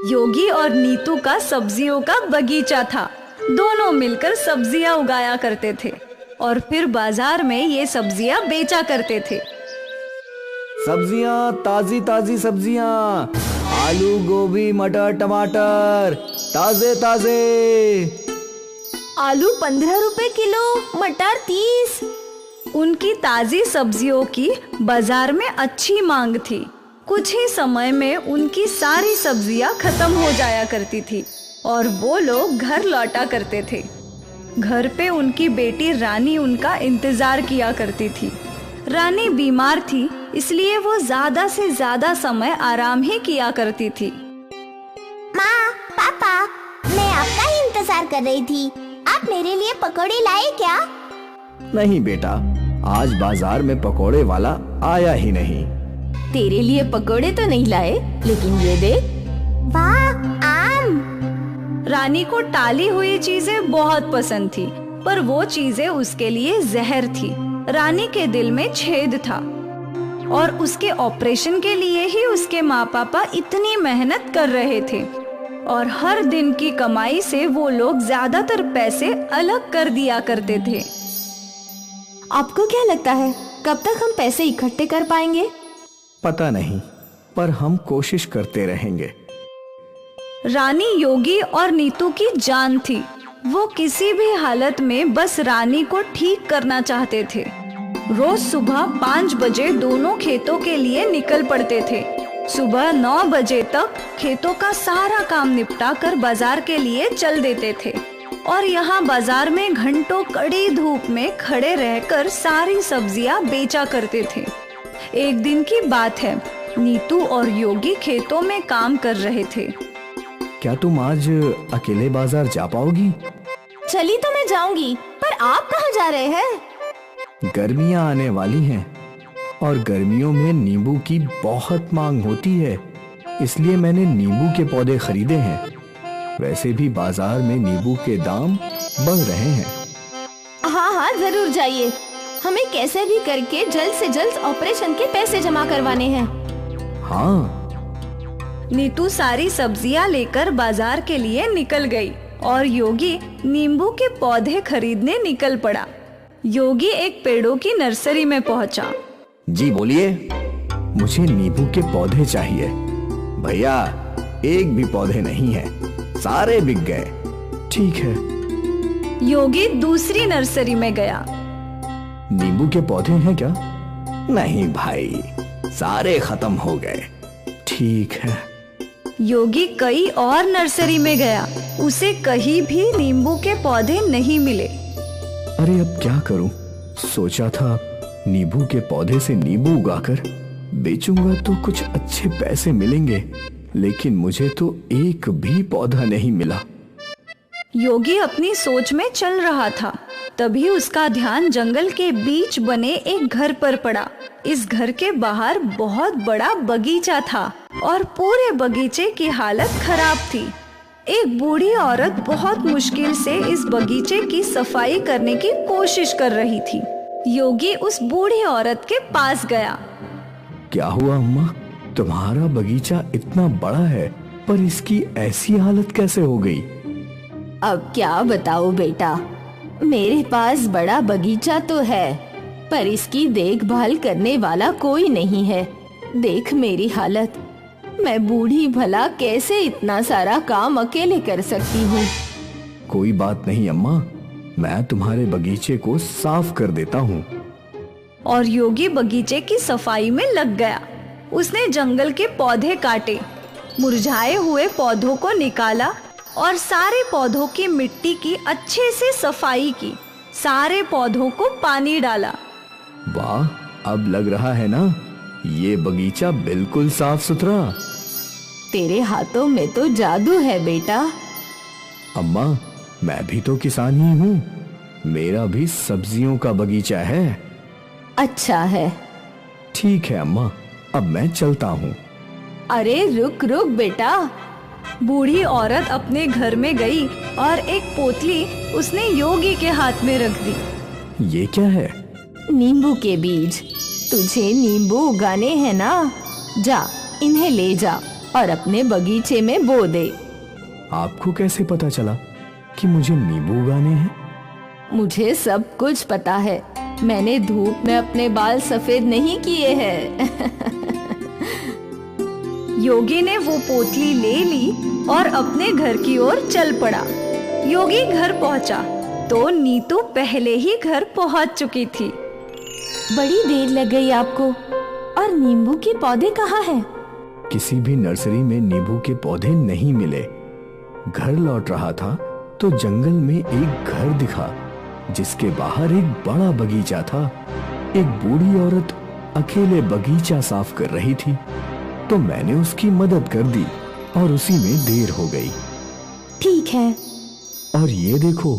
योगी और नीतू का सब्जियों का बगीचा था। दोनों मिलकर सब्जियां उगाया करते थे और फिर बाजार में ये सब्जियां बेचा करते थे। सब्जियां, ताजी ताजी सब्जियां, आलू, गोभी, मटर, टमाटर, ताजे ताजे। आलू 15 रुपए किलो, मटर 30। उनकी ताजी सब्जियों की बाजार में अच्छी मांग थी। कुछ ही समय में उनकी सारी सब्जियां खत्म हो जाया करती थी और वो लोग घर लौटा करते थे। घर पे उनकी बेटी रानी उनका इंतजार किया करती थी। रानी बीमार थी, इसलिए वो ज्यादा से ज्यादा समय आराम ही किया करती थी। माँ, पापा, मैं आपका ही इंतजार कर रही थी। आप मेरे लिए पकौड़े लाए क्या? नहीं बेटा, आज बाजार में पकोड़े वाला आया ही नहीं। तेरे लिए पकौड़े तो नहीं लाए, लेकिन ये देख। वाह, आम। रानी को टाली हुई चीजें बहुत पसंद थी, पर वो चीजें उसके लिए जहर थी। रानी के दिल में छेद था और उसके ऑपरेशन के लिए ही उसके माँ पापा इतनी मेहनत कर रहे थे और हर दिन की कमाई से वो लोग ज्यादातर पैसे अलग कर दिया करते थे। आपको क्या लगता है, कब तक हम पैसे इकट्ठे कर पाएंगे? पता नहीं, पर हम कोशिश करते रहेंगे। रानी योगी और नीतू की जान थी। वो किसी भी हालत में बस रानी को ठीक करना चाहते थे। रोज सुबह 5 बजे दोनों खेतों के लिए निकल पड़ते थे। सुबह 9 बजे तक खेतों का सारा काम निपटा कर बाजार के लिए चल देते थे और यहाँ बाजार में घंटों कड़ी धूप में खड़े रहकर सारी सब्जियां बेचा करते थे। एक दिन की बात है, नीतू और योगी खेतों में काम कर रहे थे। क्या तुम आज अकेले बाजार जा पाओगी? चली तो मैं जाऊंगी, पर आप कहाँ जा रहे हैं? गर्मियां आने वाली हैं और गर्मियों में नींबू की बहुत मांग होती है, इसलिए मैंने नींबू के पौधे खरीदे हैं। वैसे भी बाजार में नींबू के दाम बढ़ रहे हैं। हाँ हाँ, जरूर जाइए। हमें कैसे भी करके जल्द से जल्द ऑपरेशन के पैसे जमा करवाने हैं। हाँ। नीतू सारी सब्जियां लेकर बाजार के लिए निकल गई और योगी नींबू के पौधे खरीदने निकल पड़ा। योगी एक पेड़ों की नर्सरी में पहुंचा। जी बोलिए, मुझे नींबू के पौधे चाहिए। भैया, एक भी पौधे नहीं है, सारे बिक गए। ठीक है। योगी दूसरी नर्सरी में गया। नींबू के पौधे हैं क्या? नहीं भाई, सारे खत्म हो गए। ठीक है। योगी कई और नर्सरी में गया, उसे कहीं भी नींबू के पौधे नहीं मिले। अरे अब क्या करूं? सोचा था नींबू के पौधे से नींबू उगाकर बेचूंगा तो कुछ अच्छे पैसे मिलेंगे, लेकिन मुझे तो एक भी पौधा नहीं मिला। योगी अपनी सोच में चल रहा था, तभी उसका ध्यान जंगल के बीच बने एक घर पर पड़ा। इस घर के बाहर बहुत बड़ा बगीचा था और पूरे बगीचे की हालत खराब थी। एक बूढ़ी औरत बहुत मुश्किल से इस बगीचे की सफाई करने की कोशिश कर रही थी। योगी उस बूढ़ी औरत के पास गया। क्या हुआ अम्मा? तुम्हारा बगीचा इतना बड़ा है, पर इसकी ऐसी हालत कैसे हो गई? अब क्या बताओ बेटा, मेरे पास बड़ा बगीचा तो है, पर इसकी देखभाल करने वाला कोई नहीं है। देख मेरी हालत, मैं बूढ़ी भला कैसे इतना सारा काम अकेले कर सकती हूँ। कोई बात नहीं अम्मा, मैं तुम्हारे बगीचे को साफ कर देता हूँ। और योगी बगीचे की सफाई में लग गया। उसने जंगल के पौधे काटे, मुरझाए हुए पौधों को निकाला और सारे पौधों की मिट्टी की अच्छे से सफाई की। सारे पौधों को पानी डाला। वाह, अब लग रहा है ना ये बगीचा बिल्कुल साफ सुथरा। तेरे हाथों में तो जादू है बेटा। अम्मा, मैं भी तो किसान ही हूँ, मेरा भी सब्जियों का बगीचा है। अच्छा है। ठीक है अम्मा, अब मैं चलता हूँ। अरे रुक रुक बेटा। बूढ़ी औरत अपने घर में गई और एक पोतली उसने योगी के हाथ में रख दी। ये क्या है? नींबू के बीज। तुझे नींबू उगाने हैं ना? जा, इन्हें ले जा। और अपने बगीचे में बो दे। आपको कैसे पता चला कि मुझे नींबू उगाने हैं? मुझे सब कुछ पता है। मैंने धूप में अपने बाल सफेद नहीं किए हैं। योगी ने वो पोटली ले ली और अपने घर की ओर चल पड़ा। योगी घर पहुंचा तो नीतू पहले ही घर पहुंच चुकी थी। बड़ी देर लग गई आपको। और नींबू के पौधे कहाँ हैं? किसी भी नर्सरी में नींबू के पौधे नहीं मिले। घर लौट रहा था तो जंगल में एक घर दिखा जिसके बाहर एक बड़ा बगीचा था। एक बूढ़ी औरत अकेले बगीचा साफ कर रही थी तो मैंने उसकी मदद कर दी और उसी में देर हो गई। ठीक है। और ये देखो,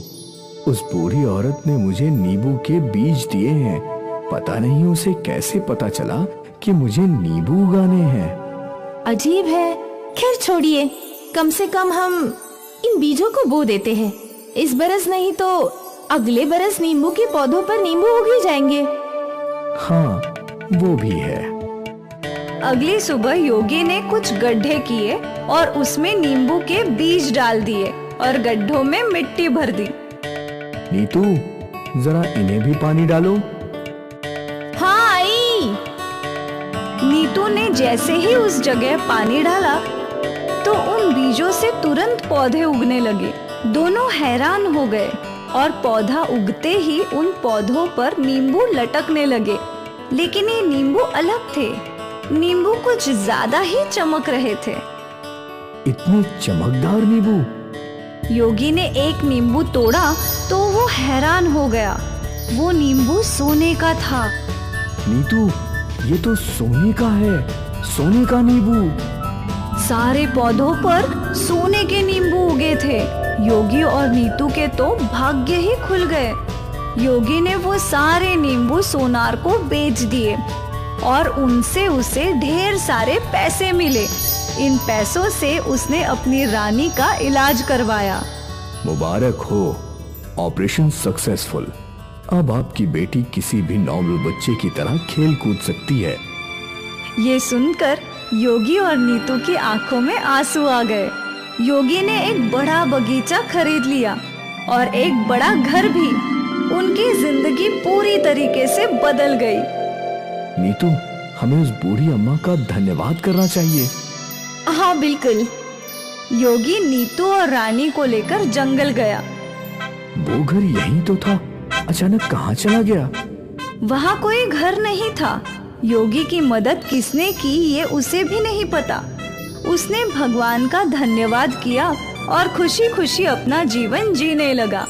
उस बूढ़ी औरत ने मुझे नींबू के बीज दिए हैं। पता नहीं उसे कैसे पता चला कि मुझे नींबू उगाने हैं। अजीब है। खैर छोड़िए, कम से कम हम इन बीजों को बो देते हैं। इस बरस नहीं तो अगले बरस नींबू के पौधों पर नींबू उग ही जाएंगे। हाँ, वो भी है। अगली सुबह योगी ने कुछ गड्ढे किए और उसमें नींबू के बीज डाल दिए और गड्ढों में मिट्टी भर दी। नीतू, जरा इन्हें भी पानी डालो। हाँ आई। नीतू ने जैसे ही उस जगह पानी डाला तो उन बीजों से तुरंत पौधे उगने लगे। दोनों हैरान हो गए और पौधा उगते ही उन पौधों पर नींबू लटकने लगे। लेकिन ये नींबू अलग थे। नींबू कुछ ज्यादा ही चमक रहे थे। इतने चमकदार नींबू! योगी ने एक नींबू तोड़ा तो वो हैरान हो गया। वो नींबू सोने का था। नीतू, ये तो सोने का है। सोने का नींबू! सारे पौधों पर सोने के नींबू उगे थे। योगी और नीतू के तो भाग्य ही खुल गए। योगी ने वो सारे नींबू सोनार को बेच दिए और उनसे उसे ढेर सारे पैसे मिले। इन पैसों से उसने अपनी रानी का इलाज करवाया। मुबारक हो, ऑपरेशन सक्सेसफुल। अब आपकी बेटी किसी भी नॉर्मल बच्चे की तरह खेल कूद सकती है। ये सुनकर योगी और नीतू की आंखों में आंसू आ गए। योगी ने एक बड़ा बगीचा खरीद लिया और एक बड़ा घर भी। उनकी जिंदगी पूरी तरीके से बदल गई। नीतू, हमें उस बूढ़ी अम्मा का धन्यवाद करना चाहिए। हाँ बिल्कुल। योगी नीतू और रानी को लेकर जंगल गया। वो घर यहीं तो था, अचानक कहाँ चला गया? वहाँ कोई घर नहीं था। योगी की मदद किसने की ये उसे भी नहीं पता। उसने भगवान का धन्यवाद किया और खुशी खुशी अपना जीवन जीने लगा।